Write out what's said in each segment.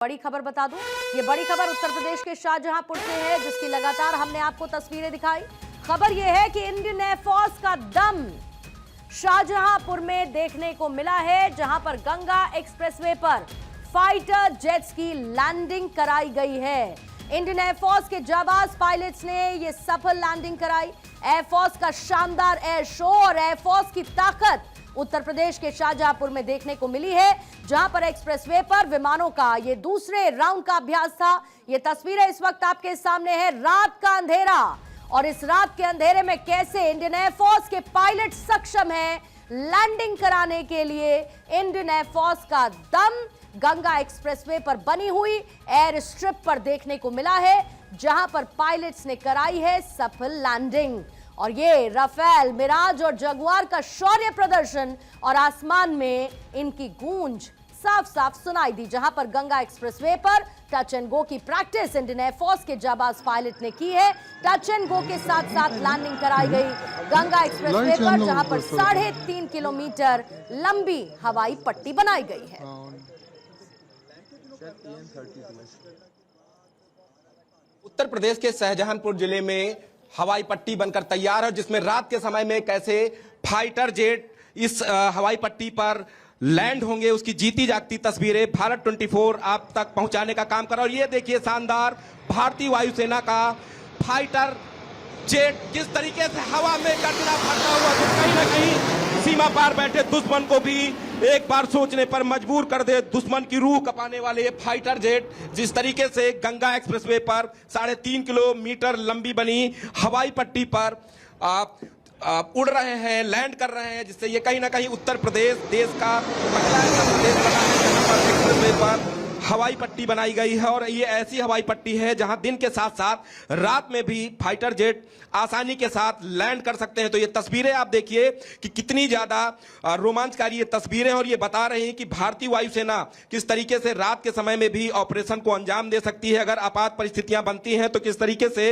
बड़ी खबर बता दूं, ये बड़ी खबर उत्तर प्रदेश के शाहजहांपुर से है, जिसकी लगातार हमने आपको तस्वीरें दिखाई। खबर यह है कि इंडियन एयरफोर्स का दम शाहजहांपुर में देखने को मिला है, जहां पर गंगा एक्सप्रेसवे पर फाइटर जेट्स की लैंडिंग कराई गई है। इंडियन एयरफोर्स के जाबाज पायलट्स ने यह सफल लैंडिंग कराई। एयरफोर्स का शानदार एयर शो और एयरफोर्स की ताकत उत्तर प्रदेश के शाहजहांपुर में देखने को मिली है, जहां पर एक्सप्रेसवे पर विमानों का ये दूसरे राउंड का अभ्यास था। ये तस्वीरें इस वक्त आपके सामने है, रात का अंधेरा, और इस रात के अंधेरे में कैसे इंडियन एयरफोर्स के पायलट सक्षम हैं लैंडिंग कराने के लिए। इंडियन एयरफोर्स का दम गंगा एक्सप्रेसवे पर बनी हुई एयर स्ट्रिप पर देखने को मिला है, जहां पर पायलट्स ने कराई है सफल लैंडिंग। और ये राफेल, मिराज और जगुआर का शौर्य प्रदर्शन और आसमान में इनकी गूंज साफ साफ सुनाई दी, जहां पर गंगा एक्सप्रेसवे पर टच एंड गो की प्रैक्टिस इंडियन एयरफोर्स के जाबाज पायलट ने की है। टच एंड गो के साथ साथ लैंडिंग कराई गई गंगा एक्सप्रेसवे पर, जहां पर 3.5 किलोमीटर लंबी हवाई पट्टी बनाई गई है। उत्तर प्रदेश के शाहजहांपुर जिले में हवाई पट्टी बनकर तैयार है, जिसमें रात के समय में कैसे फाइटर जेट इस हवाई पट्टी पर लैंड होंगे, उसकी जीती जागती तस्वीरें भारत 24 आप तक पहुंचाने का काम कर रहा है। और ये देखिए शानदार भारतीय वायुसेना का फाइटर जेट किस तरीके से हवा में गर्जना भरता हुआ, जो कहीं ना कहीं सीमा पार बैठे दुश्मन को भी एक बार सोचने पर मजबूर कर दे। दुश्मन की रूह कपाने वाले ये फाइटर जेट जिस तरीके से गंगा एक्सप्रेसवे पर 3.5 किलोमीटर लंबी बनी हवाई पट्टी पर उड़ रहे हैं, लैंड कर रहे हैं, जिससे ये कहीं ना कहीं उत्तर प्रदेश देश का पहला ऐसा प्रदेश बना है जहां पर एक्सप्रेसवे पर हवाई पट्टी बनाई गई है। और ये ऐसी हवाई पट्टी है जहां दिन के साथ साथ रात में भी फाइटर जेट आसानी के साथ लैंड कर सकते हैं। तो ये तस्वीरें आप देखिए कि कितनी ज्यादा रोमांचकारी ये तस्वीरें, और ये बता रही हैं कि भारतीय वायुसेना किस तरीके से रात के समय में भी ऑपरेशन को अंजाम दे सकती है। अगर आपात परिस्थितियां बनती हैं तो किस तरीके से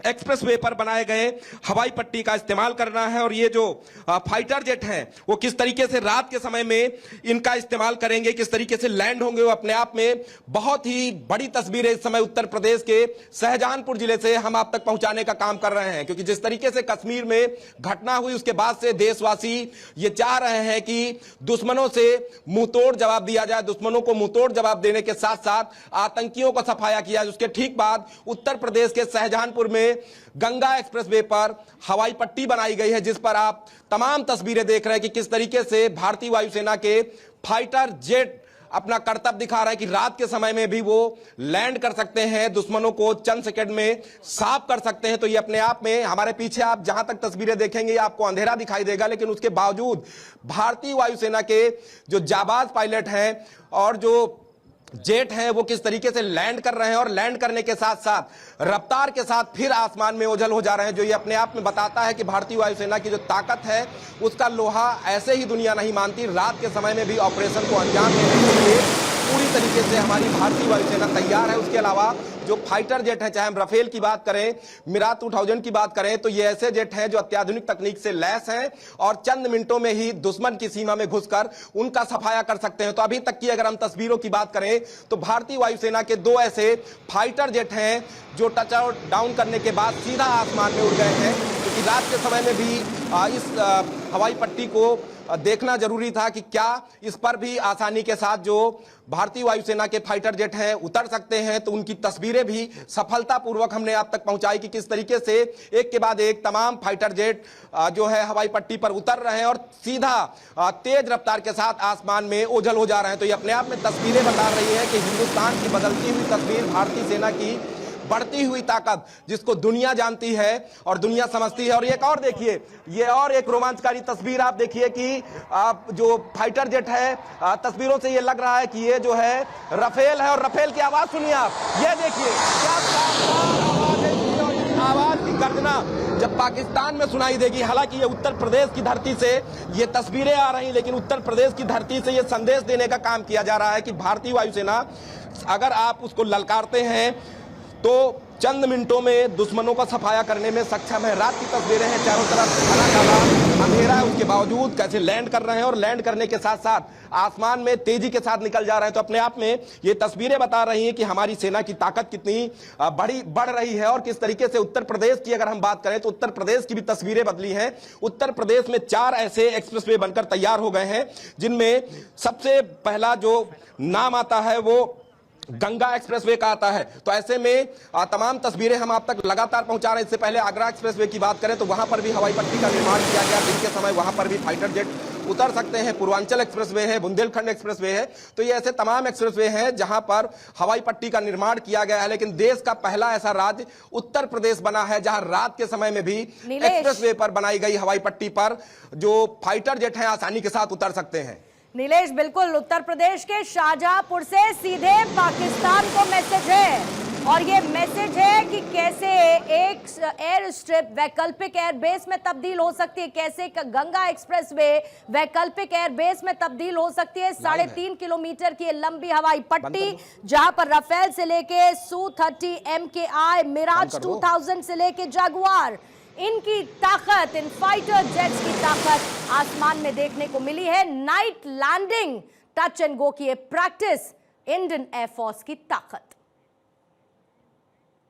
एक्सप्रेसवे पर बनाए गए हवाई पट्टी का इस्तेमाल करना है, और ये जो फाइटर जेट हैं वो किस तरीके से रात के समय में इनका इस्तेमाल करेंगे, किस तरीके से लैंड होंगे, वो अपने आप में बहुत ही बड़ी तस्वीरें इस समय उत्तर प्रदेश के शाहजहांपुर जिले से हम आप तक पहुंचाने का काम कर रहे हैं। क्योंकि जिस तरीके से कश्मीर में घटना हुई उसके बाद से देशवासी ये चाह रहे हैं कि दुश्मनों से मुंहतोड़ जवाब दिया जाए, दुश्मनों को मुंहतोड़ जवाब देने के साथ साथ आतंकियों को सफाया किया जाए। उसके ठीक बाद उत्तर प्रदेश के शाहजहांपुर में गंगा एक्सप्रेसवे पर हवाई पट्टी बनाई गई है, जिस पर आप तमाम तस्वीरें देख रहे हैं कि किस तरीके से भारतीय वायुसेना के फाइटर जेट अपना कर्तव्य दिखा रहा है कि रात के समय में भी वो लैंड कर सकते हैं, दुश्मनों को चंद सेकंड में साफ कर सकते हैं। तो ये अपने आप में हमारे पीछे आप जहां तक तस्वीरें देखेंगे आपको अंधेरा दिखाई देगा, लेकिन उसके बावजूद भारतीय वायुसेना के जो जाबाज पायलट हैं और जो जेट हैं वो किस तरीके से लैंड कर रहे हैं, और लैंड करने के साथ साथ रफ्तार के साथ फिर आसमान में ओझल हो जा रहे हैं। जो ये अपने आप में बताता है कि भारतीय वायुसेना की जो ताकत है उसका लोहा ऐसे ही दुनिया नहीं मानती। रात के समय में भी ऑपरेशन को अंजाम देने के लिए पूरी तरीके से हमारी भारतीय वायुसेना तैयार है। उसके अलावा जो फाइटर जेट है, चाहे हम राफेल की बात करें, मिराज 2000 की बात करें, तो ये ऐसे जेट हैं जो अत्याधुनिक तकनीक से लैस हैं और चंद मिनटों में ही दुश्मन की सीमा में घुसकर उनका सफाया कर सकते हैं। तो अभी तक की अगर हम तस्वीरों की बात करें तो भारतीय वायुसेना के 2 ऐसे फाइटर जेट हैं जो टच आउट डाउन करने के बाद सीधा आसमान में उड़ गए हैं, क्योंकि रात के समय में भी इस हवाई पट्टी को देखना जरूरी था कि क्या इस पर भी आसानी के साथ जो भारतीय वायुसेना के फाइटर जेट हैं उतर सकते हैं। तो उनकी तस्वीरें भी सफलतापूर्वक हमने आप तक पहुंचाई कि किस तरीके से एक के बाद एक तमाम फाइटर जेट जो है हवाई पट्टी पर उतर रहे हैं और सीधा तेज रफ्तार के साथ आसमान में ओझल हो जा रहे हैं। तो ये अपने आप में तस्वीरें बता रही है कि हिंदुस्तान की बदलती हुई तस्वीर, भारतीय सेना की बढ़ती हुई ताकत, जिसको दुनिया जानती है और दुनिया समझती है। और एक और देखिए, ये और एक रोमांचकारी तस्वीर आप देखिए कि जो फाइटर जेट है, तस्वीरों से ये लग रहा है कि ये जो है राफेल है, और राफेल की आवाज सुनिए आप, ये देखिए क्या आवाज की गर्जना जब पाकिस्तान में सुनाई देगी। हालांकि ये उत्तर प्रदेश की धरती से ये तस्वीरें आ रही, लेकिन उत्तर प्रदेश की धरती से ये संदेश देने का काम किया जा रहा है कि भारतीय वायुसेना अगर आप उसको ललकारते हैं तो चंद मिनटों में दुश्मनों का सफाया करने में सक्षम है। रात की तस्वीरें हैं, चारों तरफ घना काला अंधेरा है उसके बावजूद कैसे लैंड कर रहे हैं और लैंड करने के साथ साथ आसमान में तेजी के साथ निकल जा रहे हैं। तो अपने आप में ये तस्वीरें बता रही हैं कि हमारी सेना की ताकत कितनी बढ़ रही है और किस तरीके से उत्तर प्रदेश की अगर हम बात करें तो उत्तर प्रदेश की भी तस्वीरें बदली हैं। उत्तर प्रदेश में 4 ऐसे एक्सप्रेसवे बनकर तैयार हो गए हैं जिनमें सबसे पहला जो नाम आता है वो गंगा एक्सप्रेसवे का आता है। तो ऐसे में तमाम तस्वीरें हम आप तक लगातार पहुंचा रहे हैं। इससे पहले आगरा एक्सप्रेसवे की बात करें तो वहां पर भी हवाई पट्टी का निर्माण किया गया। दिन के समय वहां पर भी फाइटर जेट उतर सकते हैं। पूर्वांचल एक्सप्रेसवे है, बुंदेलखंड एक्सप्रेसवे है। तो ये ऐसे तमाम एक्सप्रेसवे हैं जहां पर हवाई पट्टी का निर्माण किया गया है। लेकिन देश का पहला ऐसा राज्य उत्तर प्रदेश बना है जहां रात के समय में भी एक्सप्रेसवे पर बनाई गई हवाई पट्टी पर जो फाइटर जेट हैं आसानी के साथ उतर सकते हैं। नीलेश, बिल्कुल उत्तर प्रदेश के शाहजहांपुर से सीधे पाकिस्तान को मैसेज है और ये मैसेज है कि कैसे एक एयर स्ट्रिप वैकल्पिक एयरबेस में तब्दील हो सकती है, कैसे गंगा एक्सप्रेसवे वैकल्पिक एयरबेस में तब्दील हो सकती है। 3.5 किलोमीटर की लंबी हवाई पट्टी जहां पर राफेल से लेके Su-30 MKI, मिराज 2000 से लेके जगुआर, इनकी ताकत, इन फाइटर जेट्स की ताकत आसमान में देखने को मिली है। Night landing, touch and go की प्रैक्टिस, इंडियन एयरफोर्स की ताकत।